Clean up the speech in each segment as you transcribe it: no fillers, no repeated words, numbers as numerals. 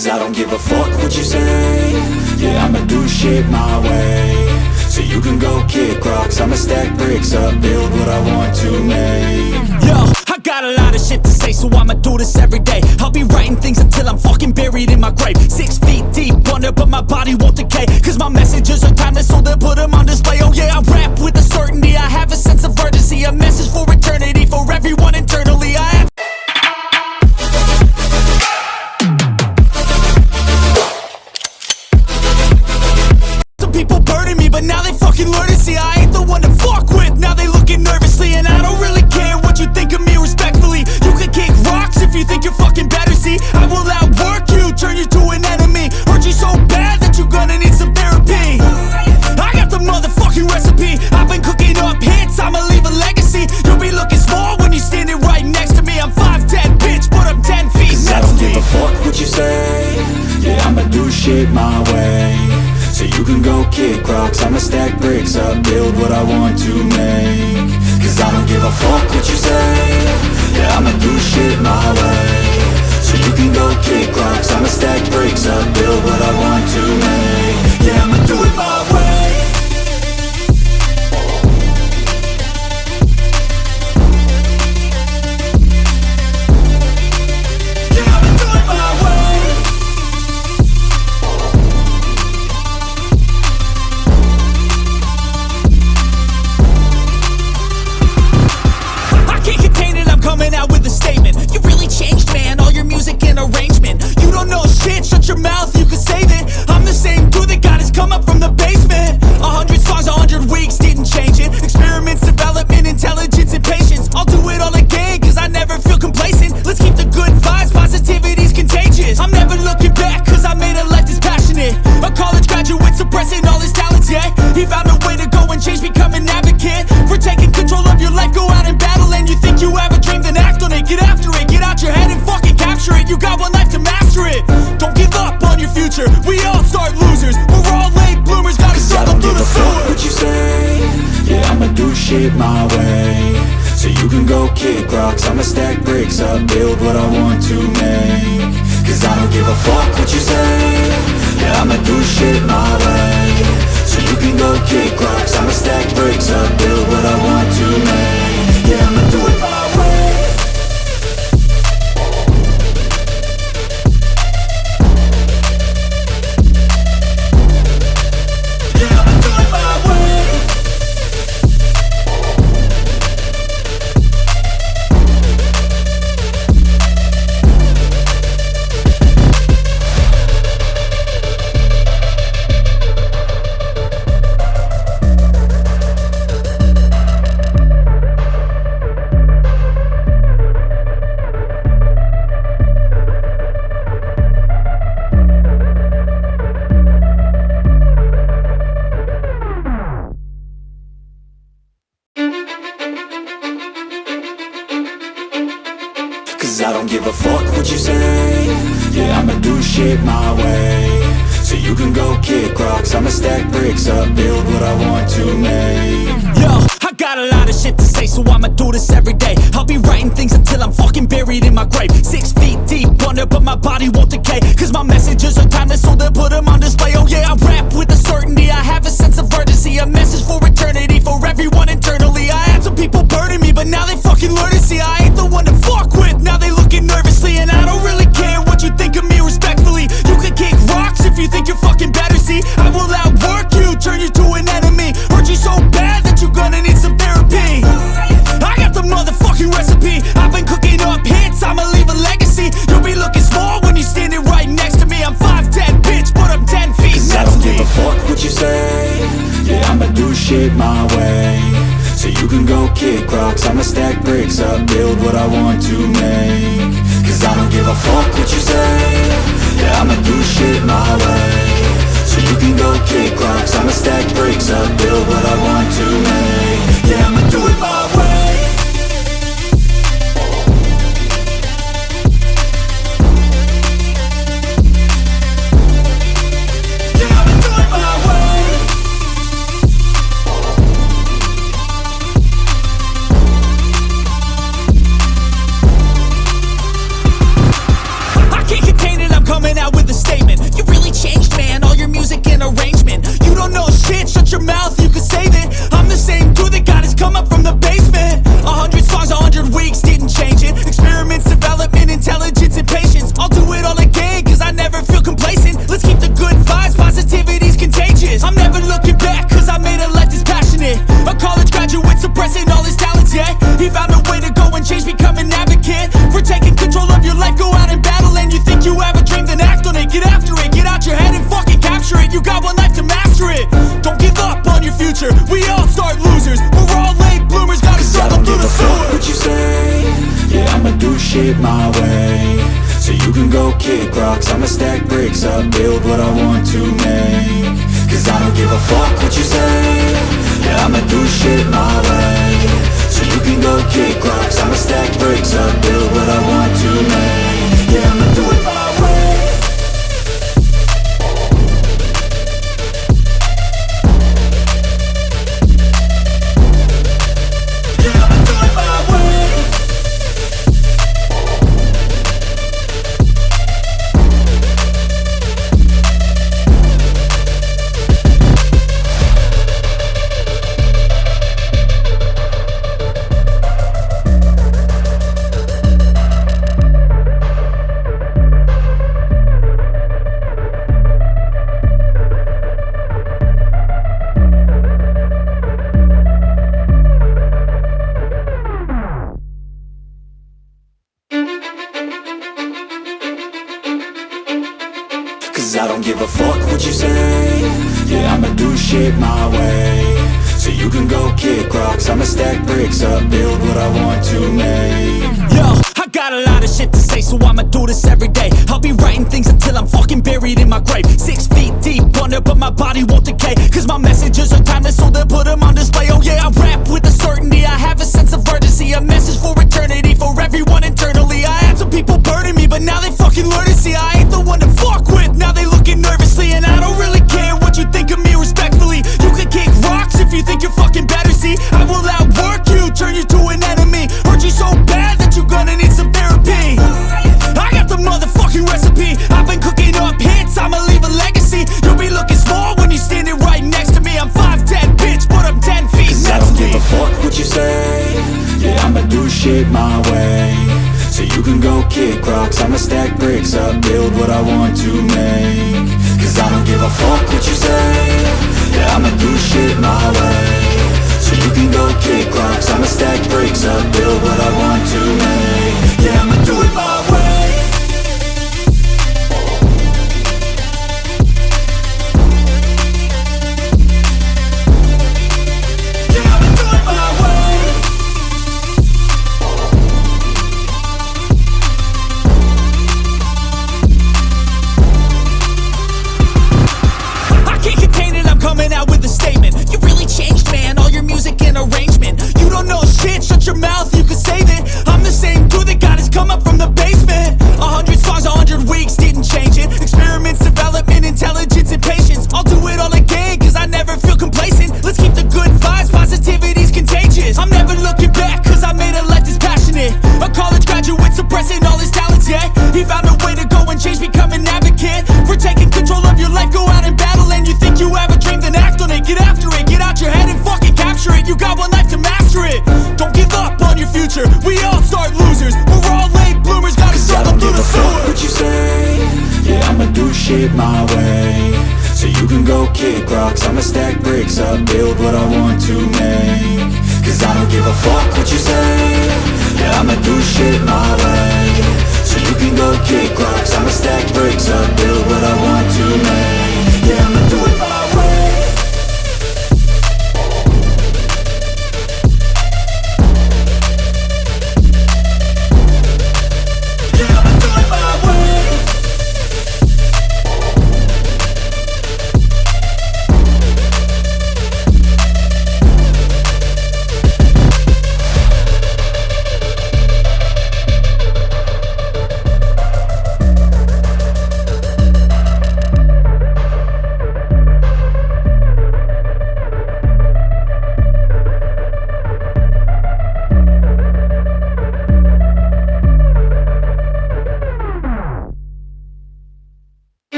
Cause I don't give a fuck what you say. Yeah, I'ma do shit my way. So you can go kick rocks, I'ma stack bricks up, build what I want to make. Yo, I got a lot of shit to say, so I'ma do this every day. I'll be writing things until I'm fucking buried in my grave. 6 feet deep under, but my body won't decay. Cause my messages are timeless, so they'll put them on display. Oh yeah, I rap with a certainty, I have a sense of urgency. A message for eternity, for everyone internally. I have some people burden me, but now they fucking learn to see I ain't the one to fuck with. Now they looking nervously, and I don't really care what you think of me respectfully. You can kick rocks if you think you're fucking better, see I will outwork you, turn you to an enemy. Hurt you so bad that you're gonna need some therapy. I got the motherfucking recipe, I've been cooking up hits, I'ma leave a legacy. You'll be looking small when you're standing right next to me. I'm 5'10", bitch, but I'm 10 feet Cause next I don't to give me. a fuck what you say. Yeah, I'ma do shit my way. So you can go kick rocks, I'ma stack bricks up, build what I want to make. Cause I don't give a fuck what you say. Yeah, I'ma do shit my way. So you can go kick rocks, I'ma stack bricks up, build what I want to make. Yeah, I'ma do it my way. Yeah, I'ma do it my way. I can't contain it, I'm coming out with a statement. You really changed, man, all your music and arrangement. You don't know shit, shut your mouth, you can save it. I'm the same dude that got his come up from the basement. 100 songs, 100 weeks, didn't change it. Experiments, development, intelligence, and patience. I'll do it all again, cause I never feel complacent. Let's keep the good vibes, positivity's contagious. I'm never looking back, cause I made a life that's passionate. A college graduate suppressing all his talents, yeah. He found a way to go and change, become an advocate for taking control of your life, go out and battle. And you think you have a dream, then act on it. Get after it, get out your head and fucking capture it. You got one life to master it. Don't give up on your future, we all start losers. We're all late bloomers, gotta Cause I struggle don't through give the a fuck sewer. what you say. Yeah, I'ma do shit my way. So you can go kick rocks, I'ma stack bricks up, build what I want to make. Cause I don't give a fuck what you say. Yeah, I'ma do shit my way. So you can go kick rocks, I'ma stack bricks up, build what I want to make. Yeah, I'ma do it my way. Yeah, I'ma do it my way. Cause I don't give a fuck what you say. Yeah, I'ma do shit my way. So you can go kick rocks, I'ma stack bricks up, build what I want to make. Yo, I got a lot of shit to say, so I'ma do this every day. I'll be writing things until I'm fucking buried in my grave. 6 feet deep under, but my body won't decay. Cause my messages are timeless, so they'll put them on display. Oh yeah, I rap with a certainty, I have a sense of urgency. A message for eternity, for everyone internally. I had some people burden me, but now they fucking learn to see I ain't the one to fuck with. Now they looking nervously, and I don't really care what you think of me respectfully. You can kick rocks if you think you're fucking better, see I will outwork you, turn you to an enemy. Hurt you so bad that you're gonna need some therapy. I got the motherfucking recipe, I've been cooking up hits, I'ma leave a legacy. You'll be looking small when you're standing right next to me. I'm 5'10", bitch, but I'm 10 feet Cause I next don't to me. give a fuck what you say. Yeah, I'ma do shit my way. So you can go kick rocks, I'ma stack bricks up, build what I want to make. Cause I don't give a fuck what you say. Yeah, I'ma do shit my way. So you can go kick rocks, I'ma stack bricks up, build what I want to make. Yeah, I'ma do it my way. Yeah, I'ma do it my way. I can't contain it, I'm coming out with a an advocate for taking control of your life. Go out and battle, and you think you have a dream, then act on it. Get after it, get out your head and fucking capture it. You got one life to master it. Don't give up on your future. We all start losers. We're all late bloomers. Gotta struggle through the sewer. What you say? Yeah, I'ma do shit my way. So you can go kick rocks, I'ma stack bricks up, build what I want to make. Cause I don't give a fuck what you say. Yeah, I'ma do shit my way. So you can go kick rocks, I'ma stack bricks up, build what I want to make. Yeah, I'ma do it my way. Yeah, I'ma do it my way. Cause I don't give a fuck what you say. Yeah, I'ma do shit my way. So you can go kick rocks, I'ma stack bricks up, build what I want to make. Yo, I got a lot of shit to say, so I'ma do this every day. I'll be writing things until I'm fucking buried in my grave. 6 feet deep under, but my body won't decay. Cause my messages are timeless, so they'll put them on display. Oh yeah, I rap with a certainty, I have a sense of urgency. A message for eternity, for everyone internally. I had some people burning me, but now they fucking learn to see I ain't the one to fuck with. Now they looking nervously, and I don't really care what you think of me respectfully. You can kick rocks if you think you're fucking better, see. I will outwork you, turn you to an enemy. Hurt you so bad that you're gonna need some therapy. I got the motherfucking recipe. I've been cooking up hits, I'ma leave a legacy. You'll be looking small when you're standing right next to me. I'm 5'10", bitch, but I'm 10 feet Cause I don't give a fuck what you say. Yeah, I'ma do shit my way. So you can go kick rocks, I'ma stack bricks up, build what I want to make. Cause I don't give a fuck what you say. Yeah, I'ma do shit my way. So you can go kick rocks, I'ma stack bricks up, build what I want to make. Yeah, I'ma do it my way. Yeah, I'ma do it my way. I can't contain it, I'm coming out with a statement. You really changed, man, all your music and arrangement. You don't know shit, shut your mouth, you can save it. I'm the same dude that got his come up from the basement. 100 songs, 100 weeks, didn't change it. Experiments, development, intelligence, and patience. I'll do it all again, cause I never feel complacent. Let's keep the good vibes, positivity's contagious. I'm never looking back, cause I made a life that's passionate. A college graduate suppressing all his talents, yeah. He found a way to go and change, become an advocate for taking control of your life. Go out and battle, and you think you have a dream, then act on it. Get after it, get out your head and fucking capture it. You got one life to master it. Don't give up on your future. We all start losers. We're all late bloomers. Gotta struggle through the sewer. What you say? Yeah, I'ma do shit my way. So you can go kick rocks, I'ma stack bricks up, build what I want to make. Cause I don't give a fuck what you say. Yeah, I'ma do shit my way. So you can go kick rocks, I'ma stack bricks up, build what I want to make. Yeah, I'ma do it my way. Yeah, I'ma do it my way.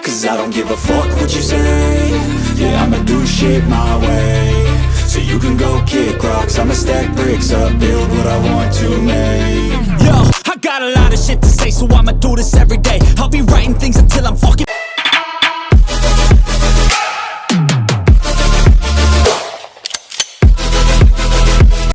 Cause I don't give a fuck what you say. Yeah, I'ma do shit my way. So you can go kick rocks, I'ma stack bricks up, build what I want to make. Yo, I got a lot of shit to say, so I'ma do this every day. I'll be writing things until I'm fucking